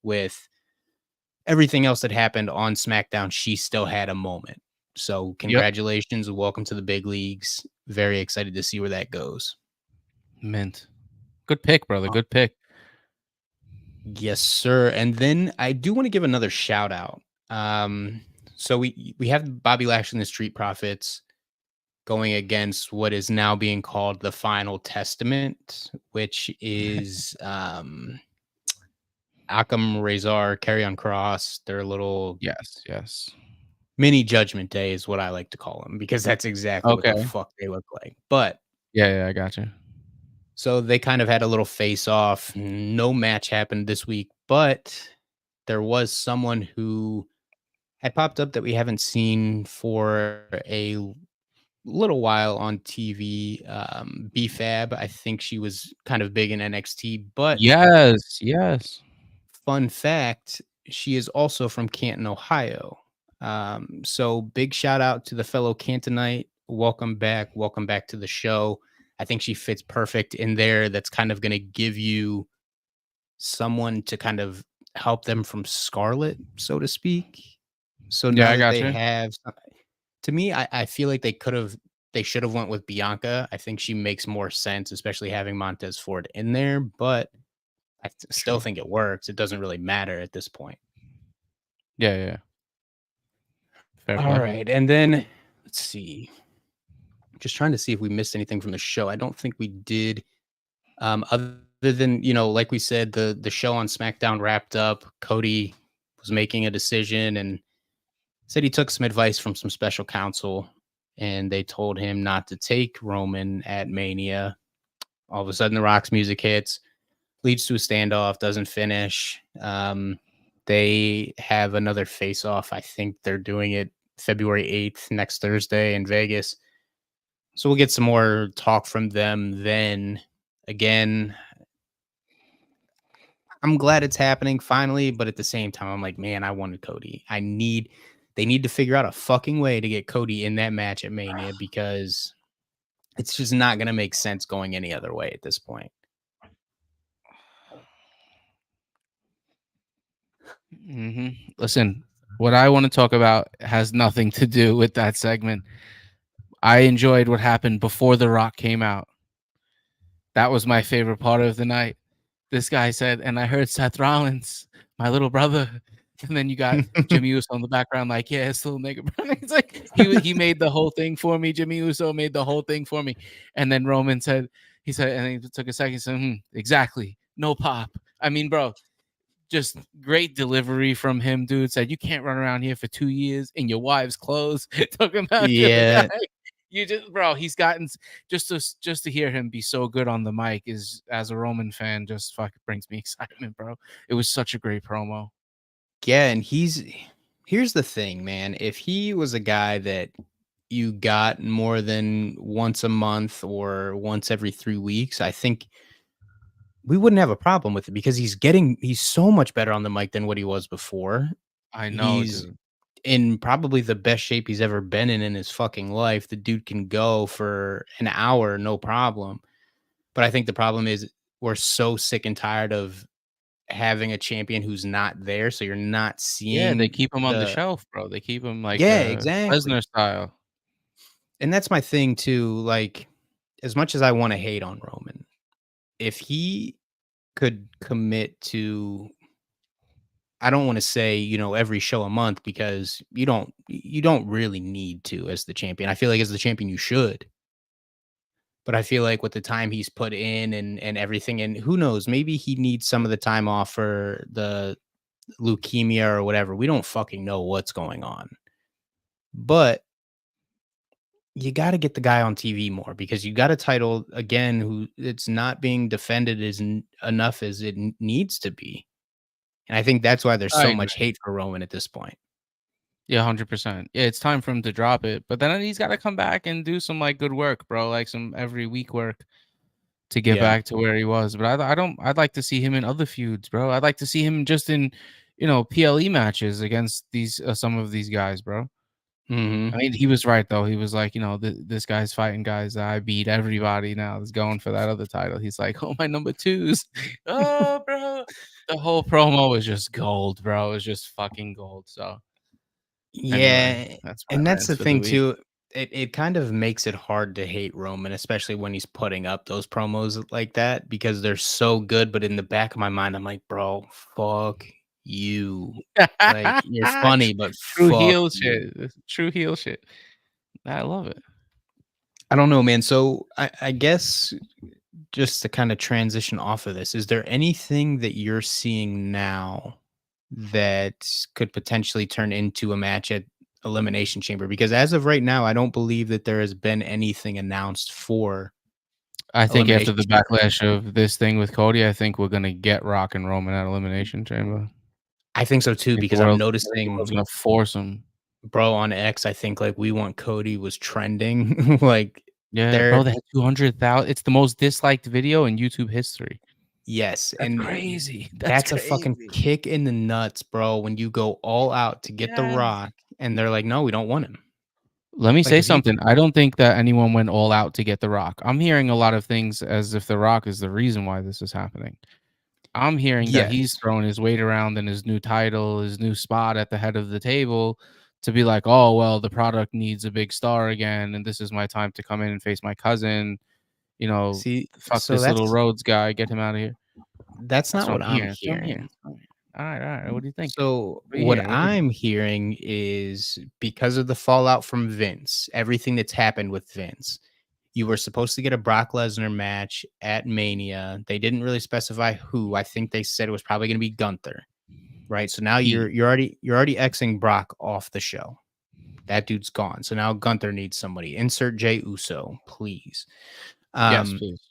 with everything else that happened on SmackDown. She still had a moment. So Yep. congratulations, welcome to the big leagues. Very excited to see where that goes. Mint. Good pick, brother. Uh, Good pick. Yes, sir. And then I do want to give another shout out. So we have Bobby Lashley and the Street Profits going against what is now being called the Final Testament, which is Akam Razor, Carry Cross. Their little Yes, yes. mini Judgment Day is what I like to call them because that's exactly what the Okay. fuck they look like. But Yeah, I got you. so they kind of had a little face off. No match happened this week, but there was someone who had popped up that we haven't seen for a little while on TV. BFAB, I think she was kind of big in NXT, but Yes, yes. fun fact, she is also from Canton, Ohio. So big shout out to the fellow Cantonite. Welcome back. Welcome back to the show. I think she fits perfect in there. That's kind of going to give you someone to kind of help them from Scarlet, so to speak. So Yeah, now I that got they you. have, to me, I feel like they should have went with Bianca. I think she makes more sense, especially having Montez Ford in there. But still True. think it works. It doesn't really matter at this point. Yeah. Fair All play. right, and then let's see. Just trying to see if we missed anything from the show. I don't think we did. Other than like we said, the show on SmackDown wrapped up. Cody was making a decision and said he took some advice from some special counsel, and they told him not to take Roman at Mania. All of a sudden, The Rock's music hits, leads to a standoff, doesn't finish. They have another face off. I think they're doing it February 8th, next Thursday in Vegas. So we'll get some more talk from them then. Again, I'm glad it's happening finally, but at the same time, I'm like, man, I wanted Cody. They need to figure out a fucking way to get Cody in that match at Mania because it's just not going to make sense going any other way at this point. Listen, what I want to talk about has nothing to do with that segment. I enjoyed what happened before The Rock came out. That was my favorite part of the night. This guy said, and I heard Seth Rollins, my little brother. And then you got Jimmy Uso in the background, like, yeah, it's little nigga. It's like he made the whole thing for me. Jimmy Uso made the whole thing for me. And then Roman said, and he took a second, said, exactly. No pop. I mean, bro, just great delivery from him, dude. Said you can't run around here for 2 years in your wife's clothes talking about the other guy. Yeah. You just, bro, he's gotten just to hear him be so good on the mic is, as a Roman fan, just fucking brings me excitement, bro. It was such a great promo. Yeah, and here's the thing, man. If he was a guy that you got more than once a month or once every 3 weeks, I think we wouldn't have a problem with it because he's so much better on the mic than what he was before. I know, He's dude. in probably the best shape he's ever been in his fucking life. The dude can go for an hour, no problem. But I think the problem is we're so sick and tired of having a champion who's not there, so you're not Yeah, they seeing keep him on the the shelf, bro. They keep him like Yeah, exactly. Lesnar style. And that's my thing too, like, as much as I wanna hate on Roman, if he could commit to I don't wanna say, every show a month because you don't really need to as the champion. I feel like as the champion you should. But I feel like with the time he's put in and everything, and who knows, maybe he needs some of the time off for the leukemia or whatever. We don't fucking know what's going on. But you got to get the guy on TV more because you got a title again who it's not being defended as enough as it needs to be. And I think that's why there's I so agree. much hate for Roman at this point. Yeah, 100%. Yeah, it's time for him to drop it. But then he's got to come back and do some like good work, bro. Like some every week work to get Yeah. back to where he was. But I don't. I'd like to see him in other feuds, bro. I'd like to see him just in, PLE matches against these some of these guys, bro. I Hmm. mean, he was right though. He was like, this guy's fighting guys that I beat everybody now. That's going for that other title. He's like, oh, my number twos. Oh, bro. The whole promo was just gold, bro. It was just fucking gold. So anyway, Yeah, that's my and that's rants the for the thing week. too. It kind of makes it hard to hate Roman, especially when he's putting up those promos like that because they're so good. But in the back of my mind, I'm like, bro, fuck you. Like you're funny, but True fuck heel you. shit. True heel shit. I love it. I don't know, man. So I guess just to kind of transition off of this, is there anything that you're seeing now that could potentially turn into a match at Elimination Chamber? Because as of right now, I don't believe that there has been anything announced for I think after Elimination the Chamber. backlash of this thing with Cody, I think we're gonna get Rock and Roman at Elimination Chamber. I think so too, I think because I'm the world's noticing, gonna force him. bro, on X, I think like We Want Cody was trending. Like Yeah, there, bro, they had 200,000. It's the most disliked video in YouTube history. yes. That's And crazy. That's that's a fucking crazy. kick in the nuts, bro, when you go all out to get The Yes. Rock and they're like, no, we don't want him. Let me Like say if you something. I don't think that anyone went all out to get The Rock. I'm hearing a lot of things as if The Rock is the reason why this is happening. I'm hearing that he's yes. throwing his weight around in his new title, his new spot at the head of the table to be like, oh, well, the product needs a big star again, and this is my time to come in and face my cousin. See, Fuck so this little Rhodes guy, get him out of here. that's That's not what I'm what I'm hearing. That's what I'm hearing. hearing. That's what I'm hearing. All right. What do you think? So What are you what hearing? What are you hearing? I'm hearing is because of the fallout from Vince, everything that's happened with Vince, you were supposed to get a Brock Lesnar match at Mania. They didn't really specify who. I think they said it was probably going to be Gunther, right? So now Heat. you're already Xing Brock off the show. That dude's gone. So now Gunther needs somebody. Insert Jay Uso, please. Yes, Um, please.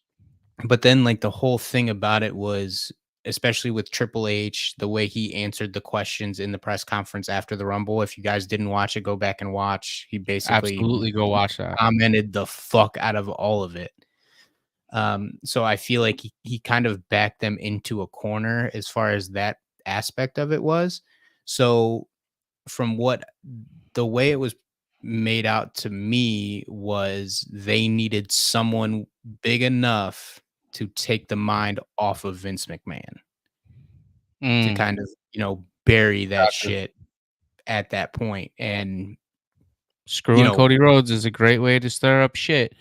But then, like, the whole thing about it was, especially with Triple H, the way he answered the questions in the press conference after the Rumble. If you guys didn't watch it, go back and watch. He basically Absolutely go watch that. commented the fuck out of all of it. So I feel like he kind of backed them into a corner as far as that aspect of it was. So from what the way it was made out to me was they needed someone big enough to take the mind off of Vince McMahon to Mm, kind of, bury that gotcha. shit at that point. And, you Screwing know, Cody Rhodes is a great way to stir up shit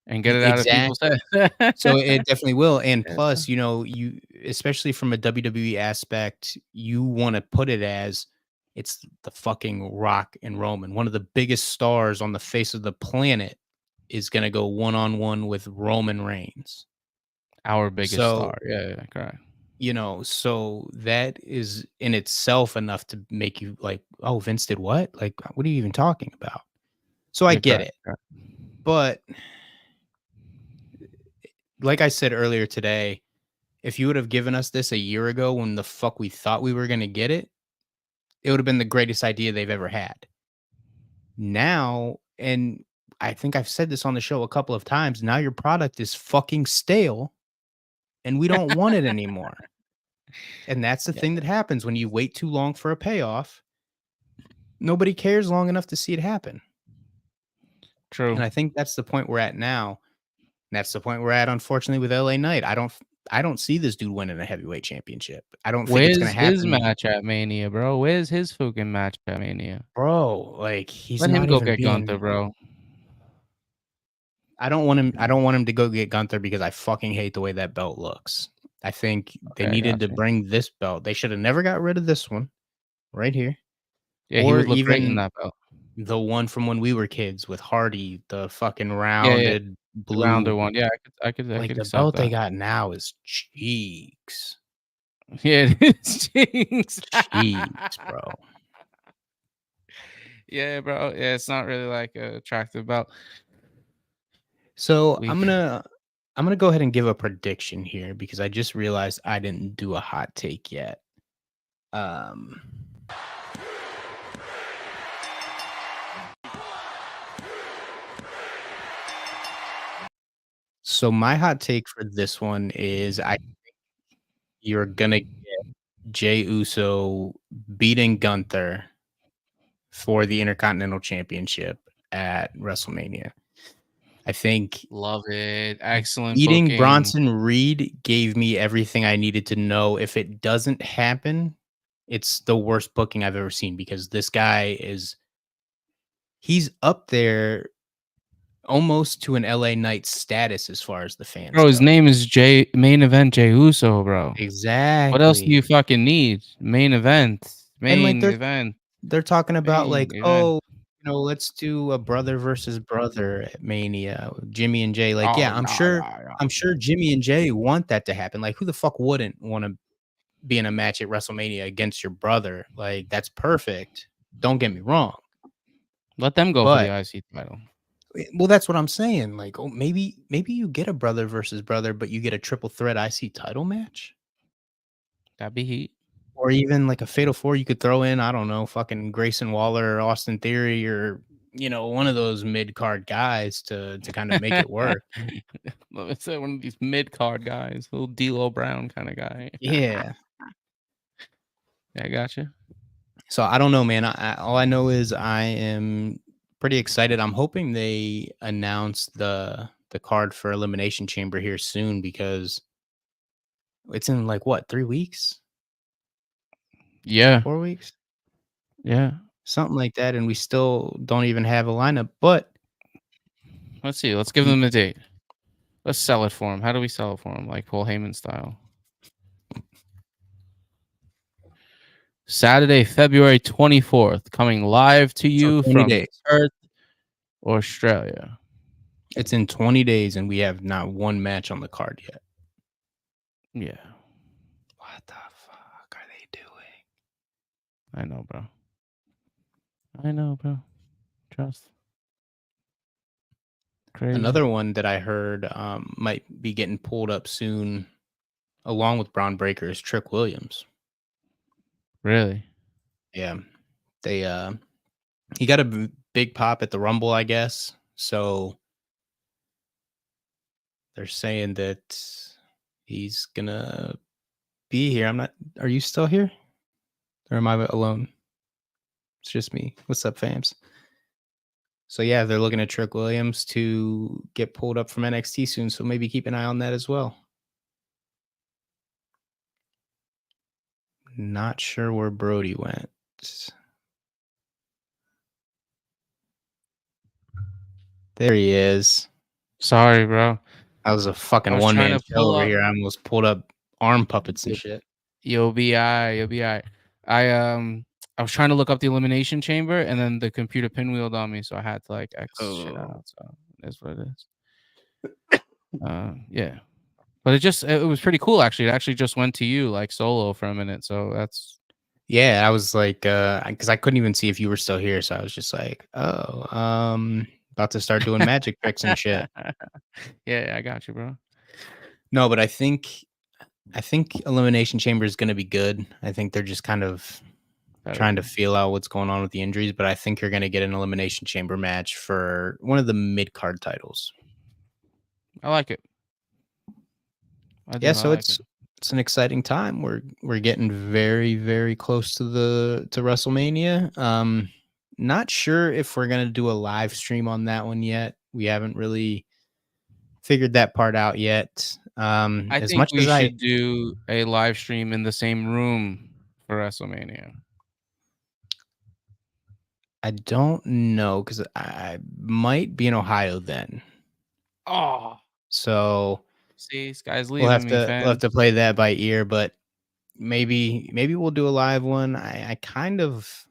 and get it out of people's exactly. head. So it definitely will. And Yeah. plus, you especially from a WWE aspect, you want to put it as it's the fucking Rock and Roman. One of the biggest stars on the face of the planet is going to go one on one with Roman Reigns. Our biggest So, star. Yeah, correct. so that is in itself enough to make you like, oh, Vince did what? Like, what are you even talking about? So I Yeah, get correct, it. correct. But like I said earlier today, if you would have given us this a year ago when the fuck we thought we were gonna get it, it would have been the greatest idea they've ever had. Now, and I think I've said this on the show a couple of times, now your product is fucking stale and we don't want it anymore. And that's the Yeah, thing that happens when you wait too long for a payoff. Nobody cares long enough to see it happen. true. And I think that's the point we're at now. That's the point we're at, unfortunately, with LA Knight. I don't see this dude winning a heavyweight championship. I don't think it's gonna Where's his happen. match at Mania, bro? Where's his fucking match at Mania? Bro, like, he's Let him not go even get Gunther, being bro. I don't want him to go get Gunther because I fucking hate the way that belt looks. I think they Okay, I needed got to you. bring this belt. They should have never got rid of this one right here, Yeah, he or would look great in even that belt. the one from when we were kids with Hardy, the fucking Yeah, rounded the rounder blue. one. Yeah, I Like, could the accept belt they that. got now is cheeks. Yeah, it is. Jinx. Cheeks, bro. Yeah, bro. Yeah, it's not really like a attractive belt. So I'm Weak. gonna I'm gonna go ahead and give a prediction here because I just realized I didn't do a hot take yet. Um, So my hot take for this one is I think you're gonna get Jey Uso beating Gunther for the Intercontinental Championship at WrestleMania. I think Love it. Excellent beating booking. Bronson Reed gave me everything I needed to know. If it doesn't happen, it's the worst booking I've ever seen because this guy he's up there almost to an LA Knight status as far as the fans Bro, his go. name is Main Event Jey Uso, bro. What else do you Exactly. fucking need? Main event. And like Main event. they're talking about Main like, event. oh, let's do a brother versus brother at Mania, Jimmy and Jay. Like, Oh, yeah, I'm yeah, sure yeah, yeah. I'm sure Jimmy and Jay want that to happen. Like, who the fuck wouldn't want to be in a match at WrestleMania against your brother? Like, that's perfect. Don't get me wrong. Let them go for the But IC title. well, that's what I'm saying. Like, oh, maybe you get a brother versus brother, but you get a triple threat IC title match. That'd be heat. Or even like a fatal four, you could throw in, I don't know, fucking Grayson Waller or Austin Theory or one of those mid card guys to kind of make it work. Let me say one of these mid card guys, little D'Lo Brown kind of guy. Yeah. Yeah, I got you. So I don't know, man. All I know is I am pretty excited. I'm hoping they announce the card for Elimination Chamber here soon because it's in like what, 3 weeks? Yeah, 4 weeks? yeah. Something like that, and we still don't even have a lineup, but Let's see. Let's give them a date. Let's sell it for him. How do we sell it for him? Like Paul Heyman style. Saturday, February 24th, coming live to so you 20 from days. Perth, Australia. It's in 20 days and we have not one match on the card yet. Yeah. What the fuck are they doing? I know, bro. I know, bro. Trust. Crazy. Another one that I heard might be getting pulled up soon, along with Braun Breaker, is Trick Williams. Really? Yeah, they he got a big pop at the Rumble, I guess. So they're saying that he's gonna be here. I'm not. Are you still here, or am I alone? It's just me. What's up, fams? So yeah, they're looking at Trick Williams to get pulled up from NXT soon. So maybe keep an eye on that as well. Not sure where Brody went. There he is. Sorry, bro. That was a fucking I was one trying man to show pull over up. here. I almost pulled up arm puppets and shit. You'll be alright. You'll be alright. I was trying to look up the elimination chamber, and then the computer pinwheeled on me, so I had to like X shit out. So that's what it is. Yeah, but it was pretty cool actually. It actually just went to you like solo for a minute, so that's Yeah, I was like, because I couldn't even see if you were still here, so I was just like, oh, about to start doing magic tricks and shit. Yeah, I got you, bro. No, but I think Elimination Chamber is going to be good. I think they're just kind of trying to feel out what's going on with the injuries, but I think you're going to get an Elimination Chamber match for one of the mid card titles. I like it. Yeah, so it's an exciting time. We're getting very, very close to WrestleMania. Not sure if we're gonna do a live stream on that one yet. We haven't really figured that part out yet. I As think much we as should do a live stream in the same room for WrestleMania. I don't know because I might be in Ohio then. Oh, So see, this guy's we'll leaving me, we'll have fans. to play that by ear, but maybe we'll do a live one. I kind of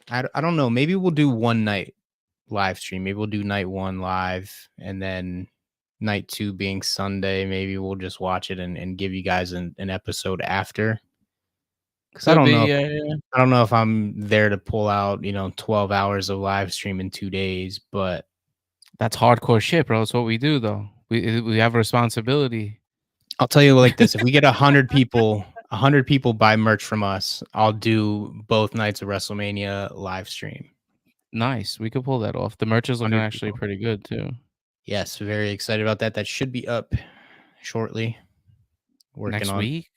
I don't know. Maybe we'll do one night live stream. Maybe we'll do night one live and then night two being Sunday. Maybe we'll just watch it and give you guys an episode after. Because I Could don't be, know. yeah. I don't know if I'm there to pull out 12 hours of live stream in 2 days, but That's hardcore shit, bro. It's what we do, though. We have a responsibility. I'll tell you like this: if we get 100 people buy merch from us, I'll do both nights of WrestleMania live stream. Nice. We could pull that off. The merch is looking 100 actually people. pretty good too. Yes, very excited about that. That should be up shortly. Working Next on week?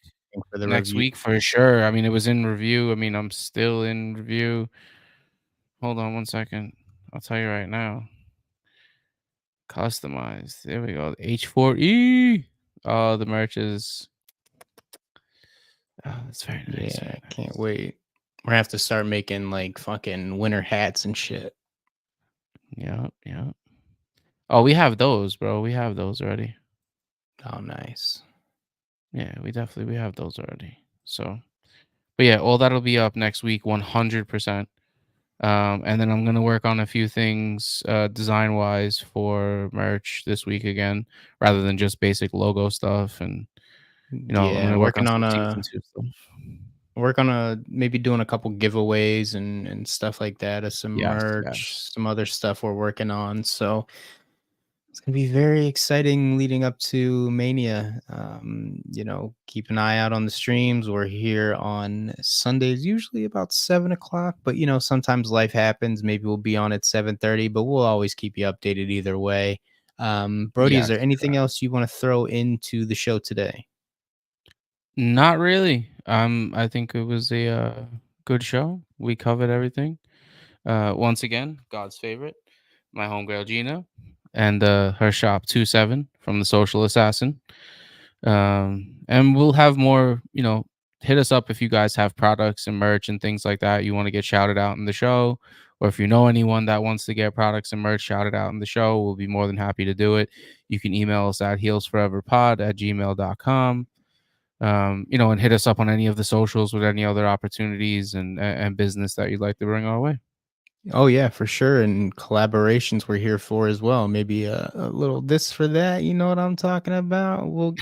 for the Next review. week for sure. I mean, it was in review. I mean, I'm still in review. Hold on one second. I'll tell you right now. Customized. There we go. H4E. Oh, the merch is. Oh, that's very nice. Yeah, Very can't nice. wait. We're gonna have to start making like fucking winter hats and shit. Yeah, yeah. Oh, we have those, bro. We have those already. Oh, nice. Yeah, we have those already. So, but yeah, all that'll be up next week, 100%. And then I'm gonna work on a few things design wise for merch this week again, rather than just basic logo stuff. And I'm Yeah, gonna work on some season 2 stuff. work on a maybe doing a couple giveaways and stuff like that, of some Yes, merch, yes. some other stuff we're working on. So it's gonna be very exciting leading up to Mania. Keep an eye out on the streams. We're here on Sundays, usually about 7 o'clock. But sometimes life happens. Maybe we'll be on at 7:30, but we'll always keep you updated either way. Brody, is Yes. there anything else you want to throw into the show today? Not really. I think it was a good show. We covered everything. Once again, God's favorite, my homegirl Gina, and her shop 27 from the Social Assassin. And we'll have more. Hit us up if you guys have products and merch and things like that you want to get shouted out in the show, or if you know anyone that wants to get products and merch shouted out in the show, we'll be more than happy to do it. You can email us at heelsforeverpod@gmail.com. And hit us up on any of the socials with any other opportunities and business that you'd like to bring our way. Oh yeah, for sure. And collaborations we're here for as well. Maybe a little this for that. You know what I'm talking about? We'll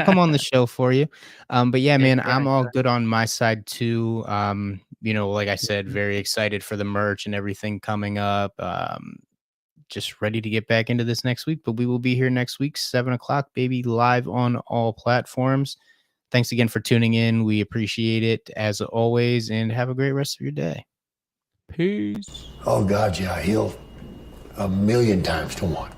come on the show for you. But yeah, Heck man, yeah, I'm all good on my side too. Like I said, yeah. very excited for the merch and everything coming up. Just ready to get back into this next week. But we will be here next week, 7 o'clock, baby, live on all platforms. Thanks again for tuning in. We appreciate it as always, and have a great rest of your day. Peace. Oh, God, yeah, he'll a million times to one.